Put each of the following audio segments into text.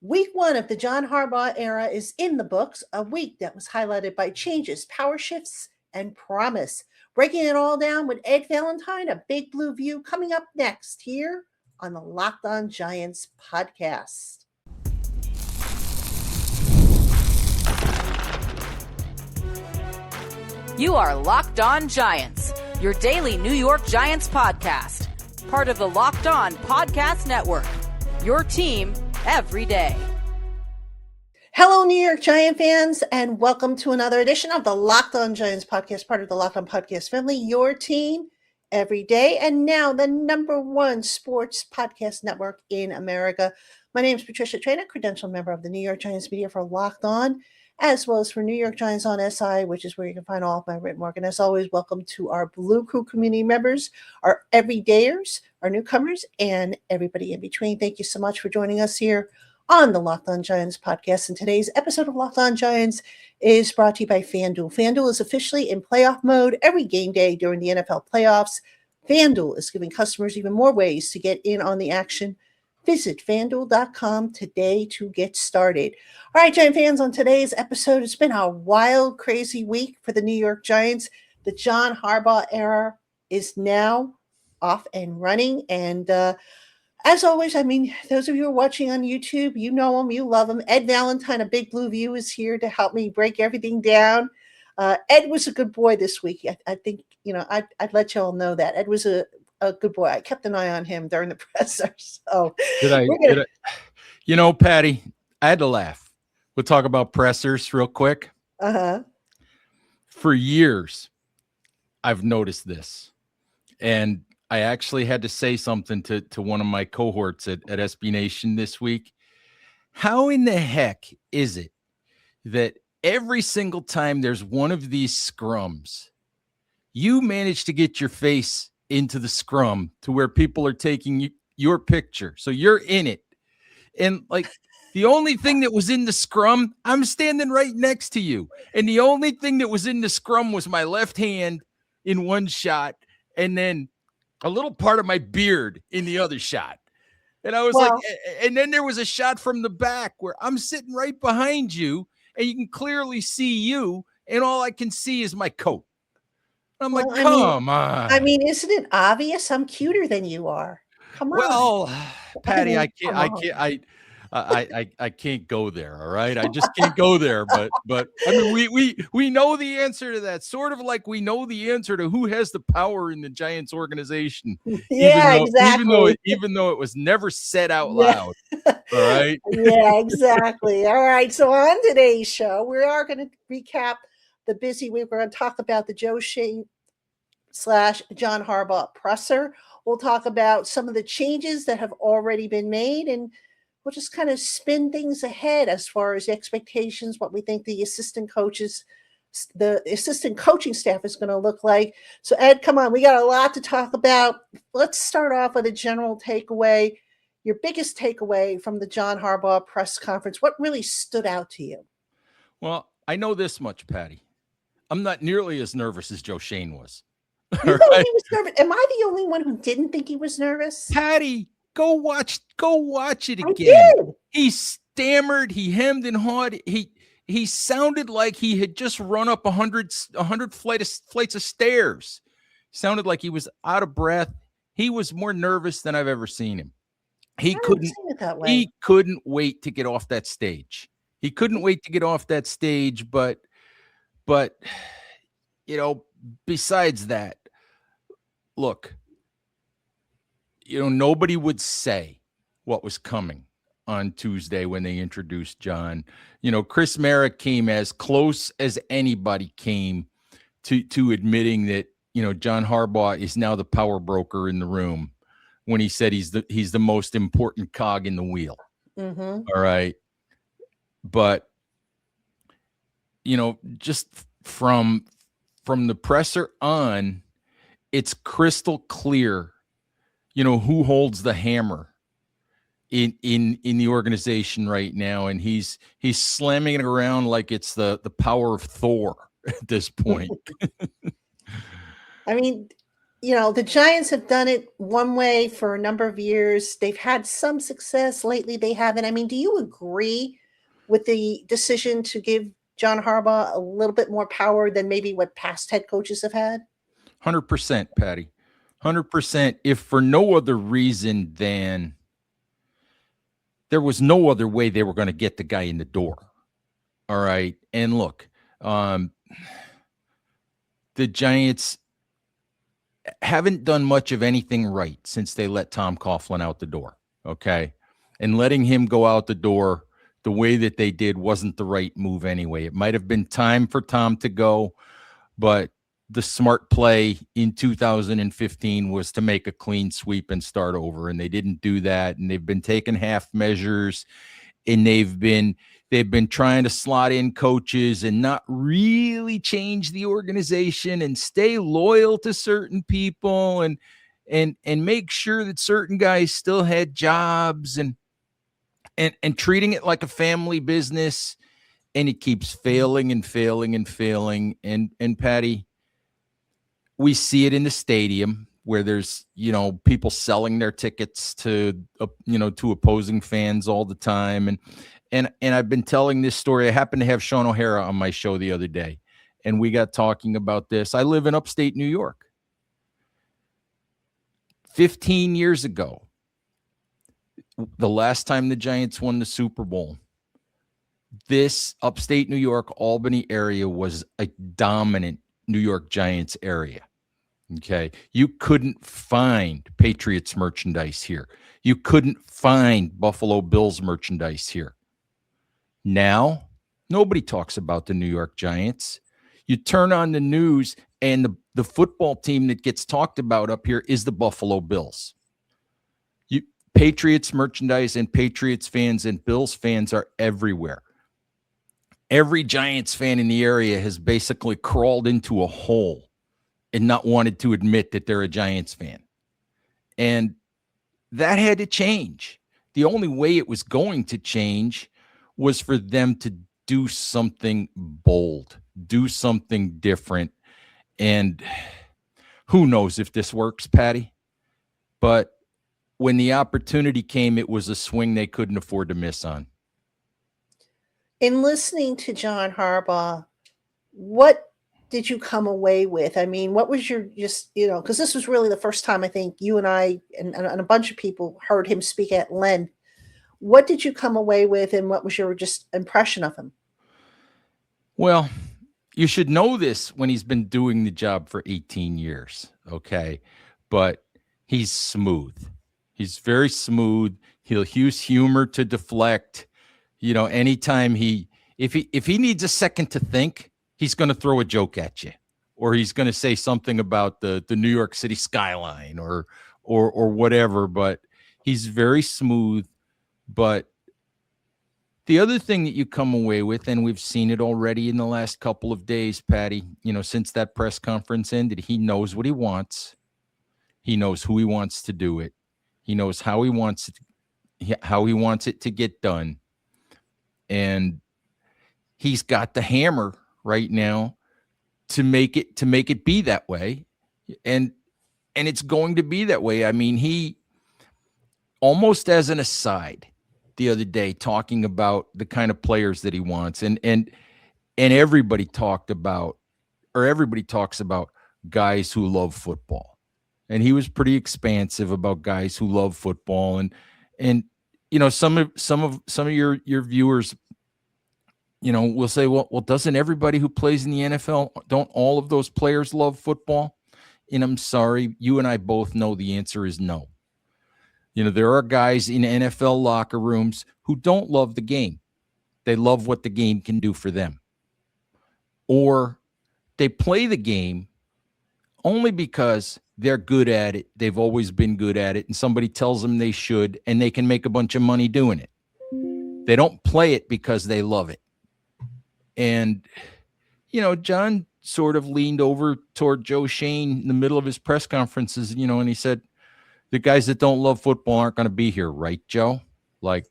Week one of the John Harbaugh era is in the books, a week that was highlighted by changes, power shifts, and promise. Breaking it all down with Ed Valentine, a big blue view, coming up next here on the Locked On Giants podcast. You are Locked On Giants, your daily New York Giants podcast. Part of the Locked On Podcast Network, your team every day. Hello, New York Giant fans, and welcome to another edition of the Locked On Giants podcast, part of the Locked On Podcast family, your team every day, and now the number one sports podcast network in America. My name is Patricia, Traina, credentialed member of the New York Giants media for Locked On, as well as for New York Giants on SI, which is where you can find all of my written work. And as always, welcome to our Blue Crew community members, our everydayers, our newcomers, and everybody in between. Thank you so much for joining us here on the Locked On Giants podcast. And today's episode of Locked On Giants is brought to you by FanDuel. FanDuel is officially in playoff mode every game day during the NFL playoffs. FanDuel is giving customers even more ways to get in on the action. Visit FanDuel.com today to get started. All right, Giant fans, on today's episode, it's been a wild, crazy week for the New York Giants. The John Harbaugh era is now off and running. And as always, I mean, those of you who are watching on YouTube, you know him, you love him. Ed Valentine, a big blue view, is here to help me break everything down. Ed was a good boy this week. I think, I'd let y'all know that. Ed was a good boy. I kept an eye on him during the presser. So did I? Patty, I had to laugh. We'll talk about pressers real quick. For years, I've noticed this, and I actually had to say something to one of my cohorts at SB Nation this week. How in the heck is it that every single time there's one of these scrums, you manage to get your face into the scrum to where people are taking your picture? So you're in it. And like the only thing that was in the scrum, I'm standing right next to you. And the only thing that was in the scrum was my left hand in one shot. And then a little part of my beard in the other shot. And I was and then there was a shot from the back where I'm sitting right behind you and you can clearly see you. And all I can see is my coat. I'm like, come on. I mean, isn't it obvious? I'm cuter than you are. Come on. Well, Patty, I can't go there. All right. I just can't go there. But I mean, we know the answer to that, sort of like we know the answer to who has the power in the Giants organization. Yeah, exactly. Even though it was never said out loud. All right. Yeah, exactly. All right. So on today's show, we are going to recap the busy week. We're going to talk about the Joe Shane / John Harbaugh presser. We'll talk about some of the changes that have already been made, and we'll just kind of spin things ahead as far as expectations, what we think the assistant coaching staff is going to look like. So Ed, come on, we got a lot to talk about. Let's start off with a general takeaway. Your biggest takeaway from the John Harbaugh press conference. What really stood out to you? Well, I know this much, Patty. I'm not nearly as nervous as Joe Shane was. You thought he was nervous? Am I the only one who didn't think he was nervous? Patty, go watch it again. I did. He stammered, he hemmed and hawed. He sounded like he had just run up 100 flights of stairs. Sounded like he was out of breath. He was more nervous than I've ever seen him. He couldn't wait to get off that stage. But besides that, look, nobody would say what was coming on Tuesday when they introduced John. Chris Merrick came as close as anybody came to admitting that, John Harbaugh is now the power broker in the room when he said he's the most important cog in the wheel. Mm-hmm. All right. But, just from the presser on, it's crystal clear, who holds the hammer in the organization right now. And he's slamming it around like it's the power of Thor at this point. I mean, the Giants have done it one way for a number of years. They've had some success. Lately, they haven't. I mean, do you agree with the decision to give John Harbaugh a little bit more power than maybe what past head coaches have had? 100%, Patty. 100%. If for no other reason than there was no other way they were going to get the guy in the door. All right. And look, the Giants haven't done much of anything right since they let Tom Coughlin out the door. Okay. And letting him go out the door the way that they did wasn't the right move anyway. It might have been time for Tom to go, but the smart play in 2015 was to make a clean sweep and start over. And they didn't do that. And they've been taking half measures, and they've been trying to slot in coaches and not really change the organization and stay loyal to certain people and make sure that certain guys still had jobs and treating it like a family business. And it keeps failing and failing and failing. And Patty, we see it in the stadium where there's, people selling their tickets to opposing fans all the time. And I've been telling this story. I happened to have Sean O'Hara on my show the other day, and we got talking about this. I live in upstate New York. 15 years ago, the last time the Giants won the Super Bowl, this upstate New York, Albany area was a dominant New York Giants area. Okay. You couldn't find Patriots merchandise here. You couldn't find Buffalo Bills merchandise here. Now, nobody talks about the New York Giants. You turn on the news, and the football team that gets talked about up here is the Buffalo Bills. Patriots merchandise and Patriots fans and Bills fans are everywhere. Every Giants fan in the area has basically crawled into a hole and not wanted to admit that they're a Giants fan. And that had to change. The only way it was going to change was for them to do something bold, do something different. And who knows if this works, Patty? But when the opportunity came, it was a swing they couldn't afford to miss on. In listening to John Harbaugh, what did you come away with? I mean, what was your because this was really the first time I think you and I and a bunch of people heard him speak at length. What did you come away with, and what was your just impression of him? Well, you should know this when he's been doing the job for 18 years, okay? But he's smooth. He's very smooth. He'll use humor to deflect. Anytime if he needs a second to think, he's going to throw a joke at you, or he's going to say something about the New York City skyline or whatever. But he's very smooth. But the other thing that you come away with, and we've seen it already in the last couple of days, Patty, since that press conference ended, he knows what he wants. He knows who he wants to do it. He knows how he wants it to get done. And he's got the hammer right now to make it be that way. And it's going to be that way. I mean, he almost as an aside the other day talking about the kind of players that he wants, and everybody talks about guys who love football. And he was pretty expansive about guys who love football, and some of your viewers will say, well, doesn't everybody who plays in the NFL, don't all of those players love football? And I'm sorry, you and I both know the answer is no. There are guys in NFL locker rooms who don't love the game. They love what the game can do for them. Or they play the game only because they're good at it. They've always been good at it, and somebody tells them they should, and they can make a bunch of money doing it. They don't play it because they love it. And, John sort of leaned over toward Joe Shane in the middle of his press conferences, and he said, the guys that don't love football aren't going to be here, right, Joe? Like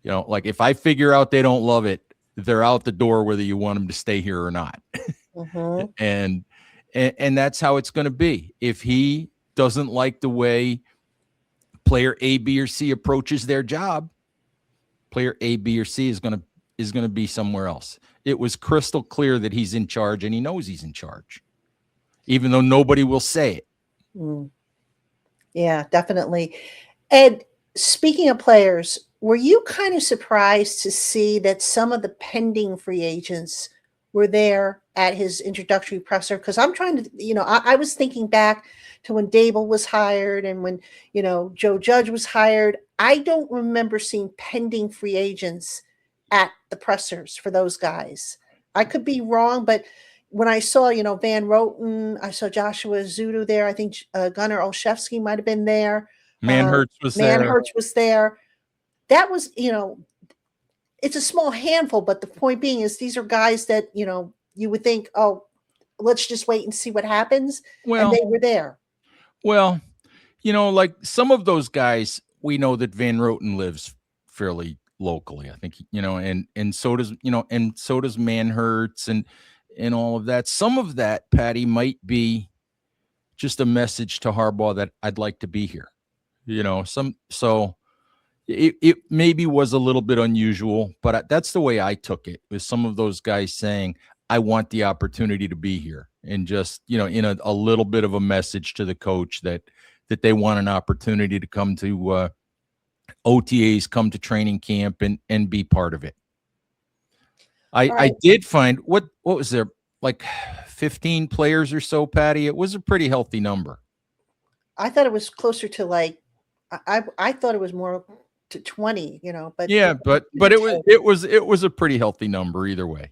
if I figure out they don't love it, they're out the door whether you want them to stay here or not. Mm-hmm. And And that's how it's going to be. If he doesn't like the way player A, B, or C approaches their job, player A, B, or C is going to be somewhere else. It was crystal clear that he's in charge, and he knows he's in charge, even though nobody will say it. Yeah, definitely. And speaking of players, were you kind of surprised to see that some of the pending free agents were there at his introductory presser? Because I'm trying to, I was thinking back to when Dable was hired and when, Joe Judge was hired. I don't remember seeing pending free agents at the pressers for those guys. I could be wrong, but when I saw, Van Roten, I saw Joshua Zudu there. I think Gunnar Olszewski might have been there. Manhurts was there. Manhurts was there. That was, it's a small handful, but the point being is these are guys that, you would think, oh, let's just wait and see what happens. Well, and they were there. Well, like some of those guys, we know that Van Roten lives fairly locally. I think, and so does, and so does Manhurts and all of that. Some of that, Patty, might be just a message to Harbaugh that I'd like to be here. So it maybe was a little bit unusual, but that's the way I took it, was some of those guys saying, I want the opportunity to be here, and just, in a little bit of a message to the coach that they want an opportunity to come to OTAs, come to training camp and be part of it. I did find, what was there, like 15 players or so, Patty? It was a pretty healthy number. I thought it was closer to I thought it was more to 20, but yeah, but it was a pretty healthy number either way.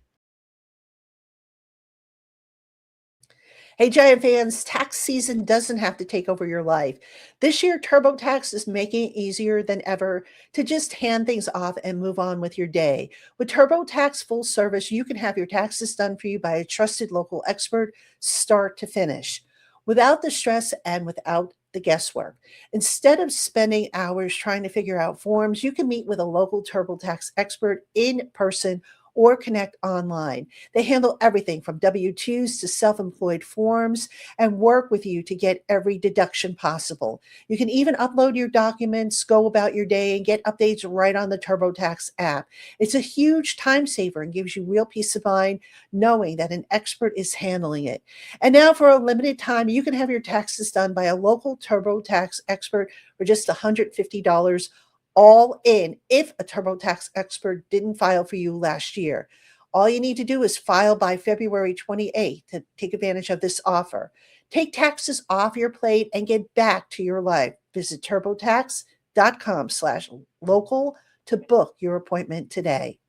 Hey, Giant fans, tax season doesn't have to take over your life. This year, TurboTax is making it easier than ever to just hand things off and move on with your day. With TurboTax full service, you can have your taxes done for you by a trusted local expert, start to finish, without the stress and without the guesswork. Instead of spending hours trying to figure out forms, you can meet with a local TurboTax expert in person or connect online. They handle everything from W-2s to self-employed forms and work with you to get every deduction possible. You can even upload your documents, go about your day, and get updates right on the TurboTax app. It's a huge time saver and gives you real peace of mind knowing that an expert is handling it. And now for a limited time, you can have your taxes done by a local TurboTax expert for just $150 all in if a TurboTax expert didn't file for you last year. All you need to do is file by February 28th to take advantage of this offer. Take taxes off your plate and get back to your life. Visit turbotax.com/local to book your appointment today.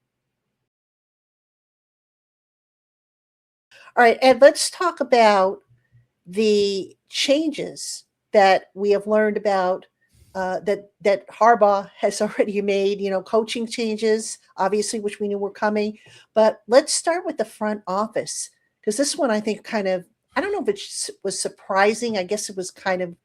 All right, Ed, let's talk about the changes that we have learned about that Harbaugh has already made, coaching changes, obviously, which we knew were coming. But let's start with the front office, because this one I think I don't know if it was surprising. I guess it was kind of,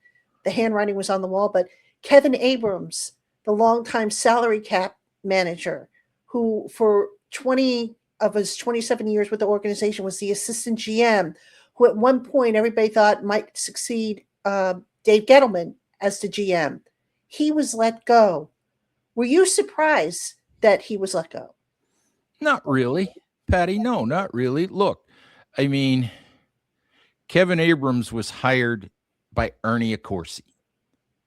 the handwriting was on the wall, but Kevin Abrams, the longtime salary cap manager, who for 20 of his 27 years with the organization was the assistant GM, who at one point everybody thought might succeed Dave Gettleman as the GM. He was let go. Were you surprised that he was let go? Not really, Patty. No, not really. Look, I mean, Kevin Abrams was hired by Ernie Accorsi.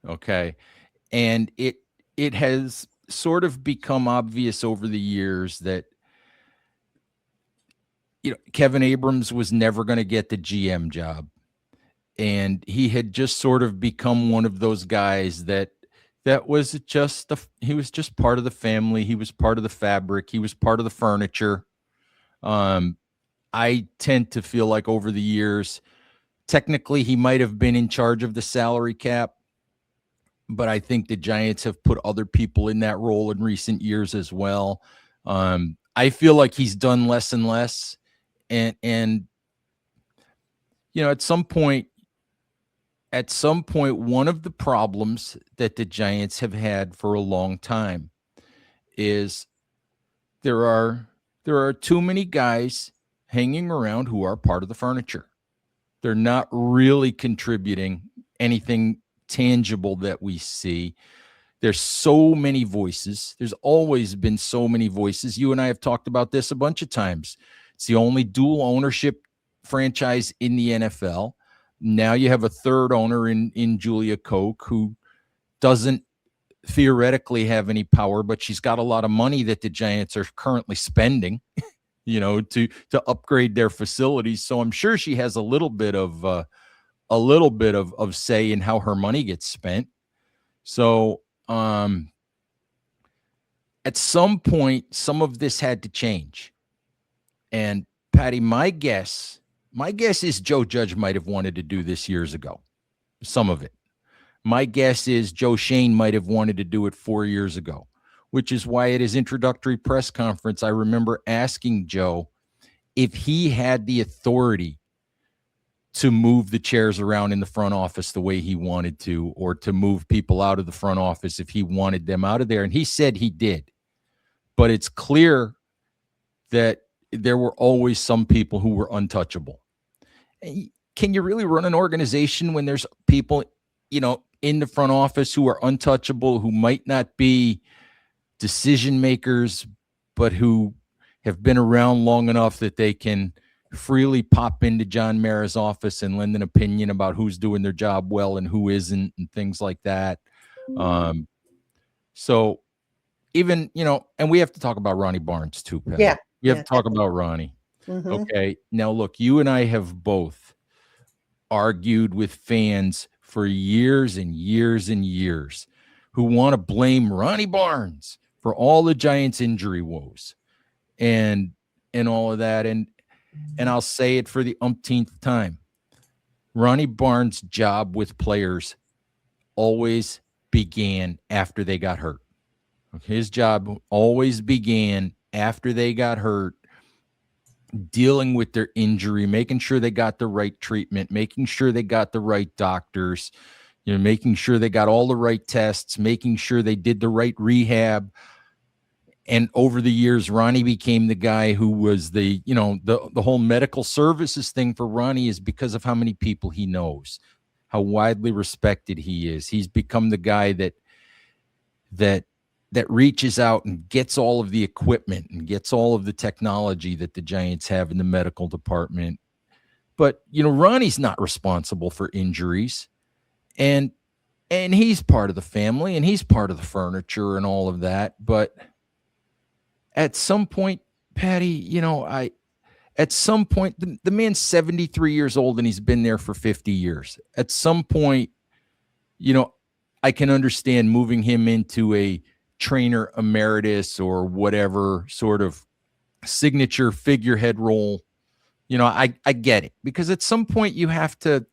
Okay. And it has sort of become obvious over the years that, Kevin Abrams was never going to get the GM job. And he had just sort of become one of those guys that was just, he was just part of the family. He was part of the fabric. He was part of the furniture. I tend to feel like over the years, technically he might have been in charge of the salary cap, but I think the Giants have put other people in that role in recent years as well. I feel like he's done less and less. And at some point, one of the problems that the Giants have had for a long time is there are too many guys hanging around who are part of the furniture. They're not really contributing anything tangible that we see. There's so many voices. There's always been so many voices. You and I have talked about this a bunch of times. It's the only dual ownership franchise in the NFL. Now you have a third owner in Julia Koch, who doesn't theoretically have any power, but she's got a lot of money that the Giants are currently spending, to upgrade their facilities. So I'm sure she has a little bit of say in how her money gets spent. So at some point, some of this had to change. And Patty, my guess is Joe Judge might have wanted to do this years ago. Some of it. My guess is Joe Shane might have wanted to do it 4 years ago, which is why at his introductory press conference, I remember asking Joe if he had the authority to move the chairs around in the front office the way he wanted to, or to move people out of the front office if he wanted them out of there. And he said he did. But it's clear that there were always some people who were untouchable. Can you really run an organization when there's people, in the front office who are untouchable, who might not be decision makers, but who have been around long enough that they can freely pop into John Mara's office and lend an opinion about who's doing their job well and who isn't, and things like that. So even, and we have to talk about Ronnie Barnes too, Pat. Yeah. We have to talk about Ronnie. Mm-hmm. Okay. Now look, you and I have both argued with fans for years and years and years who want to blame Ronnie Barnes for all the Giants injury woes and all of that. And I'll say it for the umpteenth time. Ronnie Barnes' job with players always began after they got hurt. His job always began after they got hurt, dealing with their injury, making sure they got the right treatment, making sure they got the right doctors, making sure they got all the right tests, making sure they did the right rehab. And over the years, Ronnie became the guy who was the whole medical services thing for Ronnie is because of how many people he knows, how widely respected he is. He's become the guy that reaches out and gets all of the equipment and gets all of the technology that the Giants have in the medical department. But, Ronnie's not responsible for injuries, and he's part of the family and he's part of the furniture and all of that. But at some point, Patty, at some point, the man's 73 years old and he's been there for 50 years. At some point, I can understand moving him into a trainer emeritus or whatever sort of signature figurehead role. I get it, because at some point you have to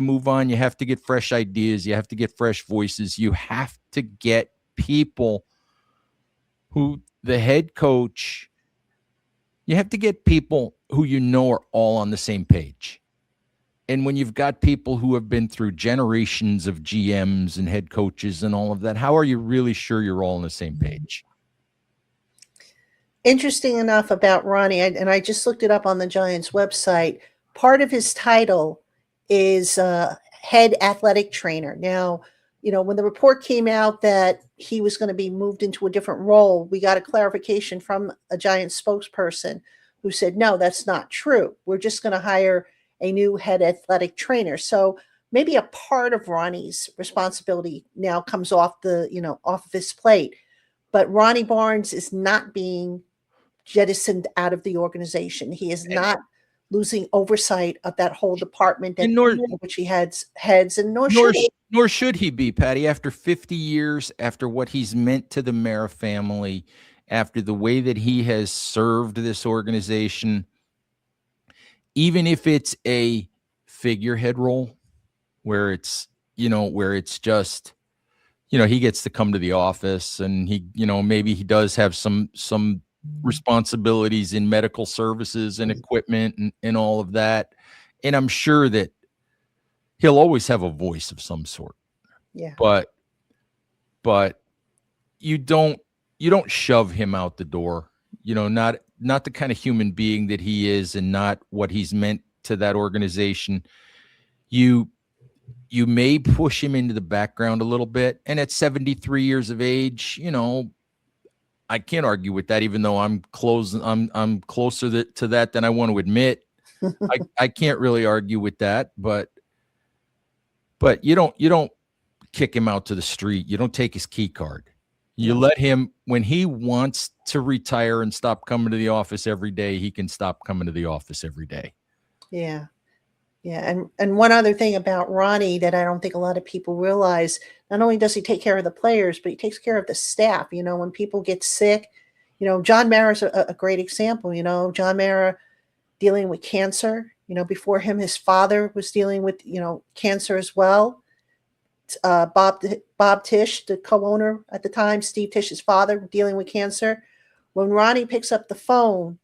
move on. You have to get fresh ideas. You have to get fresh voices. You have to get people who the head coach, you have to get people who are all on the same page. And when you've got people who have been through generations of GMs and head coaches and all of that, how are you really sure you're all on the same page? Interesting enough about Ronnie, and I just looked it up on the Giants website. Part of his title is head athletic trainer. Now, when the report came out that he was going to be moved into a different role, we got a clarification from a Giants spokesperson who said, no, that's not true. We're just going to hire a new head athletic trainer. So maybe a part of Ronnie's responsibility now comes off off of his plate. But Ronnie Barnes is not being jettisoned out of the organization. He is not losing oversight of that whole department which he heads, and nor should he be, Patty, after 50 years, after what he's meant to the Mara family, after the way that he has served this organization. Even if it's a figurehead role where it's just, he gets to come to the office and he, maybe he does have some responsibilities in medical services and equipment and all of that. And I'm sure that he'll always have a voice of some sort. Yeah. But you don't shove him out the door, not the kind of human being that he is, and not what he's meant that organization, you may push him into the background a little bit. And at 73 years of age, I can't argue with that, even though I'm closer to that than I want to admit. I can't really argue with that, but you don't kick him out to the street. You don't take his key card. You let him, when he wants to retire and stop coming to the office every day, he can stop coming to the office every day. Yeah. Yeah. And one other thing about Ronnie that I don't think a lot of people realize, not only does he take care of the players, but he takes care of the staff. When people get sick, John Mara's a great example. John Mara dealing with cancer. Before him, his father was dealing with, cancer as well. Bob Tisch, the co-owner at the time, Steve Tisch's father, dealing with cancer. When Ronnie picks up the phone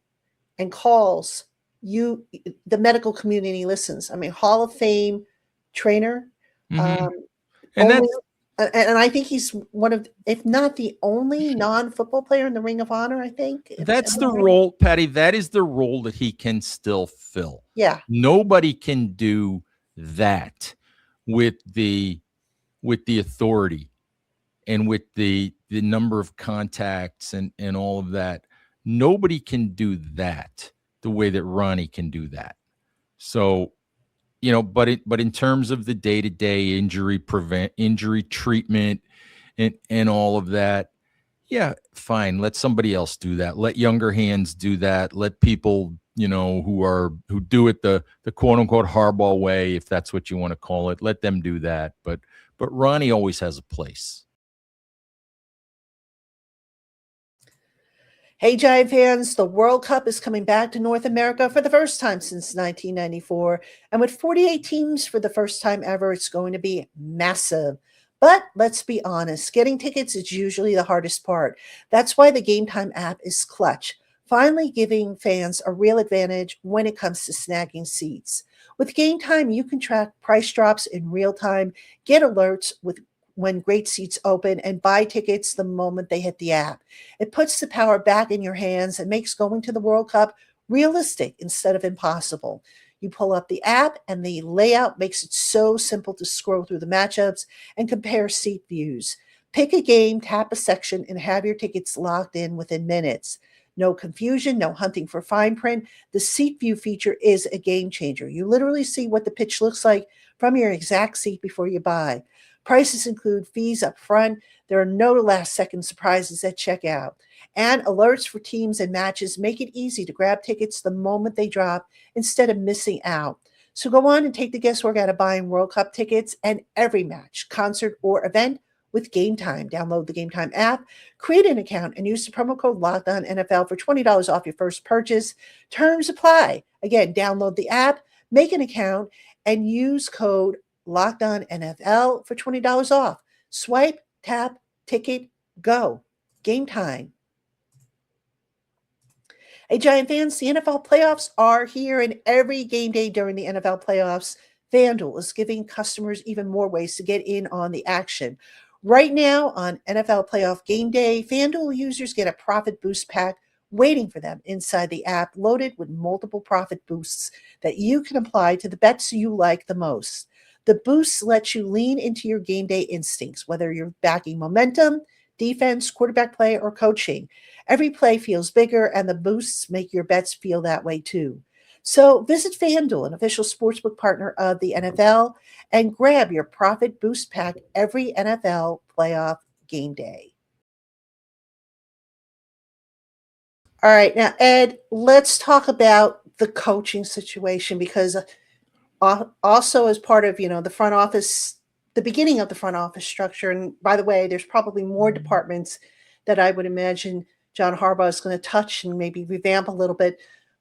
and calls, the medical community listens. I mean, Hall of Fame trainer. And I think he's one of, if not the only non-football player in the Ring of Honor, I think. That's the role, Patty. That is the role that he can still fill. Yeah. Nobody can do that with the authority and with the number of contacts and all of that. Nobody can do that the way that Ronnie can do that. So, but in terms of the day-to-day injury treatment and all of that, yeah, fine. Let somebody else do that. Let younger hands do that. Let people, who do it the quote unquote Harbaugh way, if that's what you want to call it, let them do that. But Ronnie always has a place. Hey, Giant fans, the World Cup is coming back to North America for the first time since 1994. And with 48 teams for the first time ever, it's going to be massive. But let's be honest, getting tickets is usually the hardest part. That's why the Game Time app is clutch, finally giving fans a real advantage when it comes to snagging seats. With Game Time, you can track price drops in real time, get alerts when great seats open, and buy tickets the moment they hit the app. It puts the power back in your hands and makes going to the World Cup realistic instead of impossible. You pull up the app and the layout makes it so simple to scroll through the matchups and compare seat views. Pick a game, tap a section, and have your tickets locked in within minutes. No confusion, no hunting for fine print. The seat view feature is a game changer. You literally see what the pitch looks like from your exact seat before you buy. Prices include fees up front. There are no last-second surprises at checkout. And alerts for teams and matches make it easy to grab tickets the moment they drop instead of missing out. So go on and take the guesswork out of buying World Cup tickets and every match, concert, or event with Game Time. Download the Game Time app, create an account, and use the promo code LOCKEDONNFL for $20 off your first purchase. Terms apply. Again, download the app, make an account, and use code LOCKEDONNFL for $20 off. Swipe, tap, ticket, go. Game Time. Hey, Giant fans, the NFL playoffs are here, and every game day during the NFL playoffs, FanDuel is giving customers even more ways to get in on the action. Right now on NFL playoff game day, FanDuel users get a profit boost pack waiting for them inside the app, loaded with multiple profit boosts that you can apply to the bets you like the most. The boosts let you lean into your game day instincts, whether you're backing momentum, defense, quarterback play, or coaching. Every play feels bigger, and the boosts make your bets feel that way too. So visit FanDuel, an official sportsbook partner of the NFL, and grab your profit boost pack every NFL playoff game day. All right, now, Ed, let's talk about the coaching situation, because also as part of, the front office, the beginning of the front office structure, and by the way, there's probably more departments that I would imagine John Harbaugh is going to touch and maybe revamp a little bit,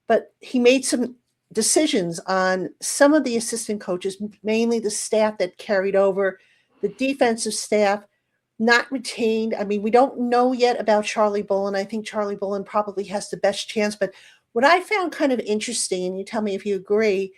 but he made some decisions on some of the assistant coaches, mainly the staff that carried over, the defensive staff, not retained. I mean, we don't know yet about Charlie Bullen. I think Charlie Bullen probably has the best chance, but what I found kind of interesting, and you tell me if you agree,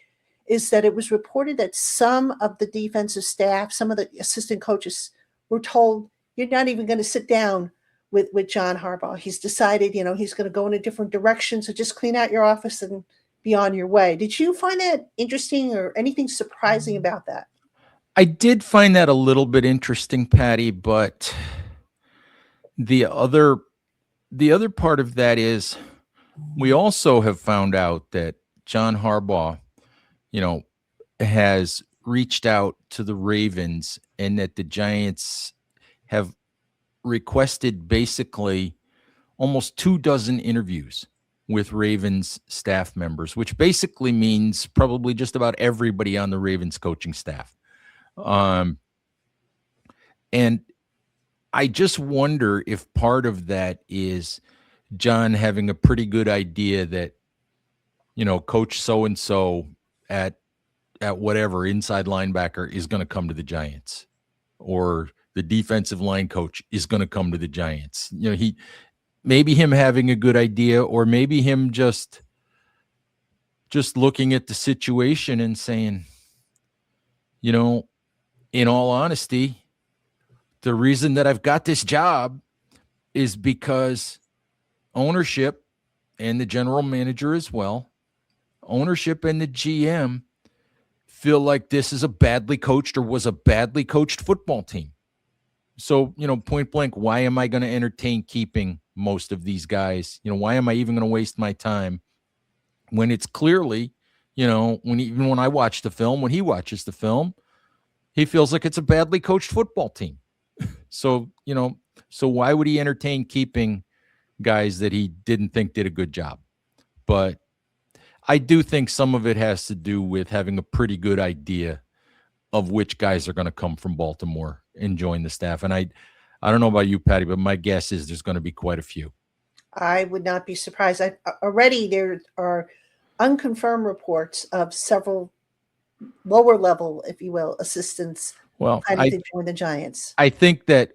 is that it was reported that some of the defensive staff, some of the assistant coaches were told, you're not even going to sit down with John Harbaugh. He's decided, he's going to go in a different direction. So just clean out your office and beyond your way. Did you find that interesting or anything surprising about that? I did find that a little bit interesting, Patty, but the other the other part of that is we also have found out that John Harbaugh, you know, has reached out to the Ravens and that the Giants have requested basically almost 24 interviews with Ravens staff members, which basically means probably just about everybody on the Ravens coaching staff. And I just wonder if part of that is John having a pretty good idea that, coach so and so at whatever inside linebacker is going to come to the Giants, or the defensive line coach is going to come to the Giants. Maybe him having a good idea, or maybe him just looking at the situation and saying, in all honesty, the reason that I've got this job is because ownership and the general manager as well, ownership and the GM feel like this is a badly coached or was a badly coached football team. So, point blank, why am I going to entertain keeping most of these guys? Why am I even going to waste my time when it's clearly, when I watch the film, when he watches the film, he feels like it's a badly coached football team. So, so why would he entertain keeping guys that he didn't think did a good job? But I do think some of it has to do with having a pretty good idea of which guys are going to come from Baltimore and join the staff. And I don't know about you, Patty, but my guess is there's going to be quite a few. I would not be surprised. Already there are unconfirmed reports of several lower level, if you will, assistants planning to join the Giants. I think that,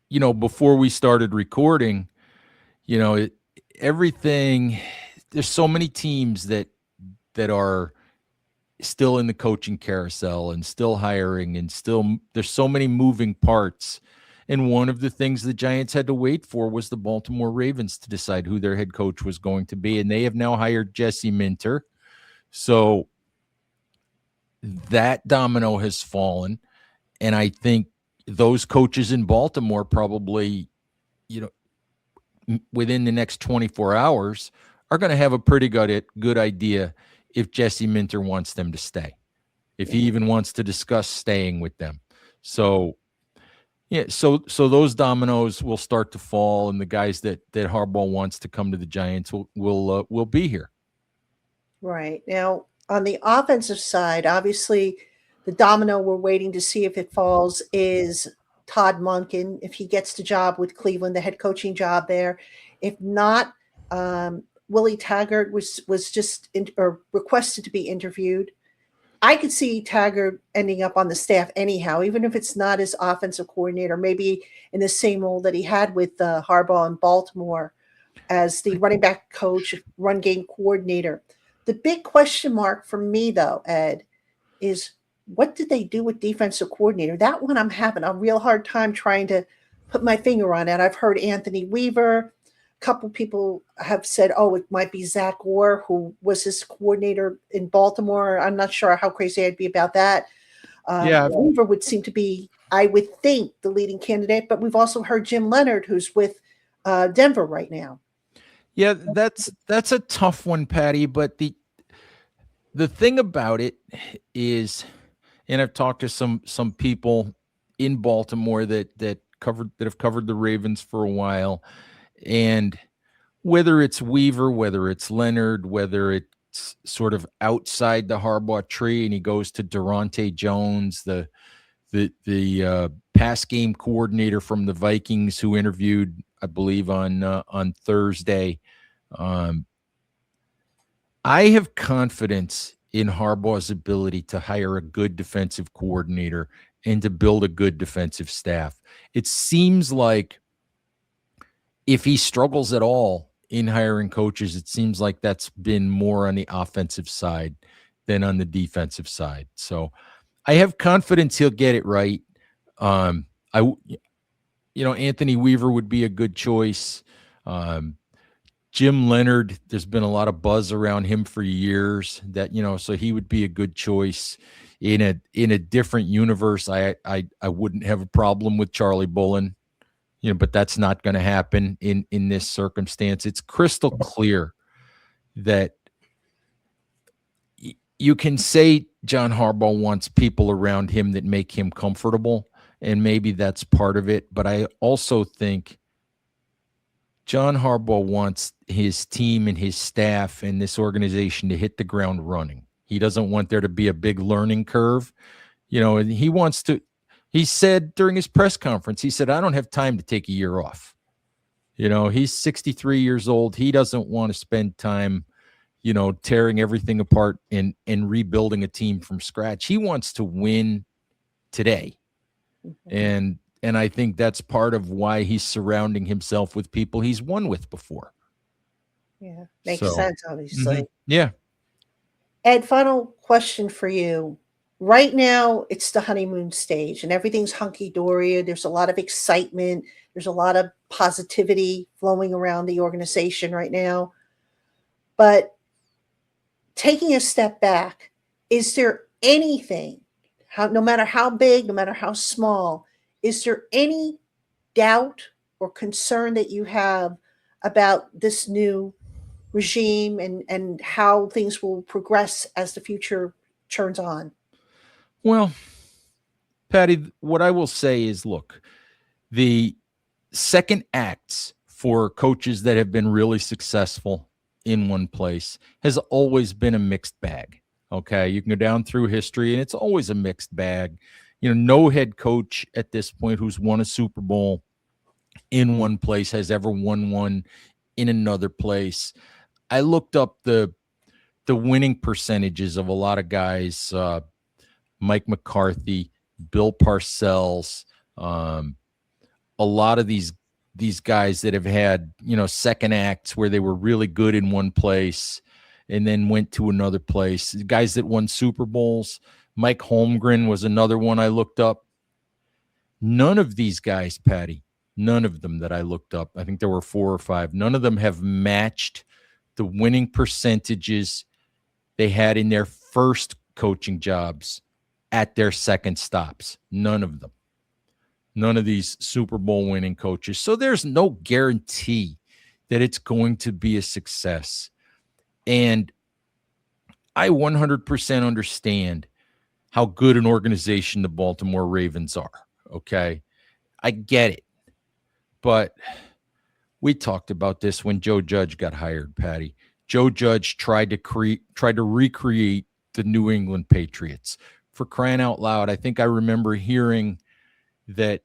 before we started recording, everything, there's so many teams that are still in the coaching carousel and still hiring, and still there's so many moving parts. And one of the things the Giants had to wait for was the Baltimore Ravens to decide who their head coach was going to be. And they have now hired Jesse Minter. So that domino has fallen. And I think those coaches in Baltimore probably, within the next 24 hours are going to have a pretty good idea if Jesse Minter wants them to stay, if he even wants to discuss staying with them. So, so those dominoes will start to fall, and the guys that Harbaugh wants to come to the Giants will be here. Right. Now, on the offensive side, obviously the domino we're waiting to see if it falls is Todd Monken, if he gets the job with Cleveland, the head coaching job there. If not, Willie Taggart was just requested to be interviewed. I could see Taggart ending up on the staff anyhow, even if it's not as offensive coordinator, maybe in the same role that he had with Harbaugh in Baltimore as the running back coach, run game coordinator. The big question mark for me, though, Ed, is what did they do with defensive coordinator? That one I'm having a real hard time trying to put my finger on it. I've heard Anthony Weaver. A couple people have said, it might be Zach Orr, who was his coordinator in Baltimore. I'm not sure how crazy I'd be about that. Weaver would seem to be, I would think, the leading candidate, but we've also heard Jim Leonard, who's with Denver right now. Yeah, that's a tough one, Patty. But the thing about it is, and I've talked to some people in Baltimore that have covered the Ravens for a while, and whether it's Weaver, whether it's Leonard, whether it's sort of outside the Harbaugh tree, and he goes to Durante Jones, the pass game coordinator from the Vikings, who interviewed, I believe, on Thursday. I have confidence in Harbaugh's ability to hire a good defensive coordinator and to build a good defensive staff. It seems like if he struggles at all in hiring coaches, it seems like that's been more on the offensive side than on the defensive side. So I have confidence he'll get it right. Anthony Weaver would be a good choice. Jim Leonard, there's been a lot of buzz around him for years that, so he would be a good choice. In a different universe, I wouldn't have a problem with Charlie Bullen, but that's not going to happen in this circumstance. It's crystal clear that you can say John Harbaugh wants people around him that make him comfortable, and maybe that's part of it. But I also think John Harbaugh wants his team and his staff and this organization to hit the ground running. He doesn't want there to be a big learning curve, and he said during his press conference, he said, I don't have time to take a year off. He's 63 years old. He doesn't want to spend time, tearing everything apart and rebuilding a team from scratch. He wants to win today. And I think that's part of why he's surrounding himself with people he's won with before. Yeah, makes sense, obviously. Yeah. Ed, final question for you. Right now, it's the honeymoon stage and everything's hunky-dory. There's a lot of excitement. There's a lot of positivity flowing around the organization right now. But taking a step back, is there anything, no matter how big, no matter how small, is there any doubt or concern that you have about this new regime and how things will progress as the future turns on? Well, Patty, what I will say is, look, the second acts for coaches that have been really successful in one place has always been a mixed bag. Okay. You can go down through history and it's always a mixed bag. No head coach at this point who's won a Super Bowl in one place has ever won one in another place. I looked up the winning percentages of a lot of guys, Mike McCarthy, Bill Parcells, a lot of these guys that have had, second acts where they were really good in one place and then went to another place. Guys that won Super Bowls. Mike Holmgren was another one I looked up. None of these guys, Patty, none of them that I looked up, I think there were 4 or 5, none of them have matched the winning percentages they had in their first coaching jobs at their second stops. None of them. None of these Super Bowl winning coaches. So there's no guarantee that it's going to be a success. And I 100% understand how good an organization the Baltimore Ravens are. Okay. I get it. But we talked about this when Joe Judge got hired, Patty. Joe Judge tried to recreate the New England Patriots. For crying out loud, I think I remember hearing that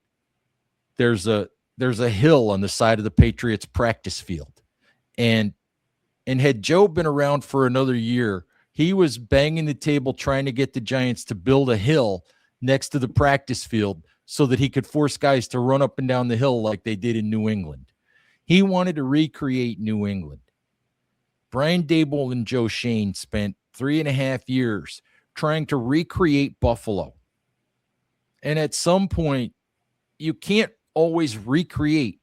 there's a hill on the side of the Patriots practice field. And had Joe been around for another year, he was banging the table trying to get the Giants to build a hill next to the practice field so that he could force guys to run up and down the hill like they did in New England. He wanted to recreate New England. Brian Daboll and Joe Shane spent 3.5 years trying to recreate Buffalo. And at some point, you can't always recreate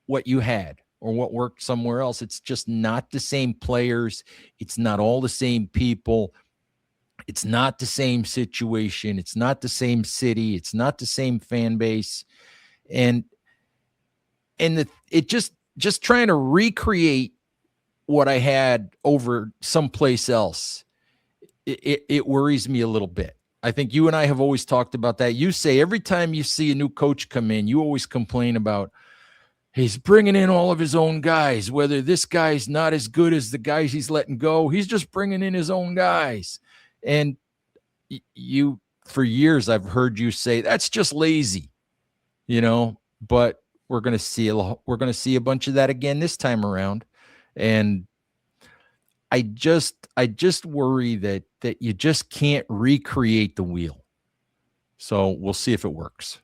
what you had or what worked somewhere else. It's just not the same players. It's not all the same people. It's not the same situation. It's not the same city. It's not the same fan base. And it just trying to recreate what I had over someplace else, it worries me a little bit. I think you and I have always talked about that. You say every time you see a new coach come in, you always complain about he's bringing in all of his own guys, whether this guy's not as good as the guys he's letting go. He's just bringing in his own guys. And you, for years, I've heard you say that's just lazy, but we're going to see a bunch of that again this time around. And I just worry that you just can't recreate the wheel. So we'll see if it works.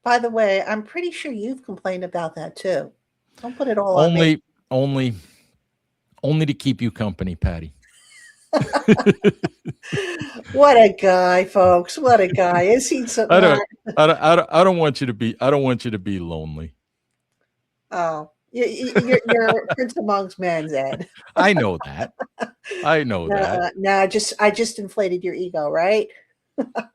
By the way, I'm pretty sure you've complained about that too. Don't put it all on me. Only to keep you company, Patty. What a guy, folks. What a guy. Is he so I don't want you to be lonely. Oh, You're Prince amongst men, Ed. I know that. I know that. No, I just inflated your ego, right?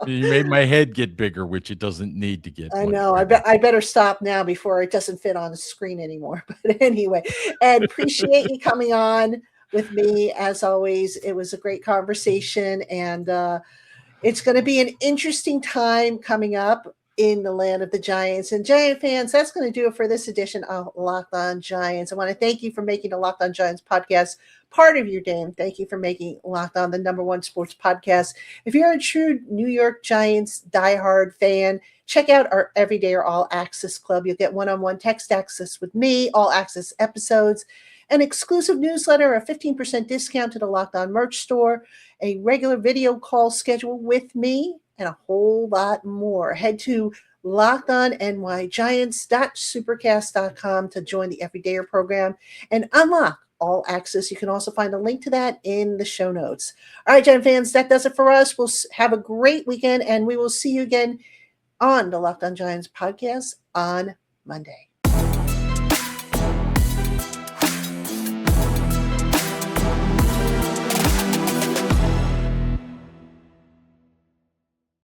You made my head get bigger, which it doesn't need to get I much know. bigger. I better stop now before it doesn't fit on the screen anymore. But anyway, Ed, appreciate you coming on with me as always. It was a great conversation, and it's going to be an interesting time coming up in the land of the Giants and Giant fans. That's going to do it for this edition of Locked On Giants. I want to thank you for making the Locked On Giants podcast part of your day, and thank you for making Locked On the #1 sports podcast. If you're a true New York Giants diehard fan, check out our Everyday or All Access Club. You'll get one-on-one text access with me, all access episodes, an exclusive newsletter, a 15% discount to the Locked On merch store, a regular video call schedule with me, and a whole lot more. Head to lockedonnygiants.supercast.com to join the Everydayer program and unlock all access. You can also find a link to that in the show notes. All right, Giant fans, that does it for us. We'll have a great weekend, and we will see you again on the Locked On Giants podcast on Monday.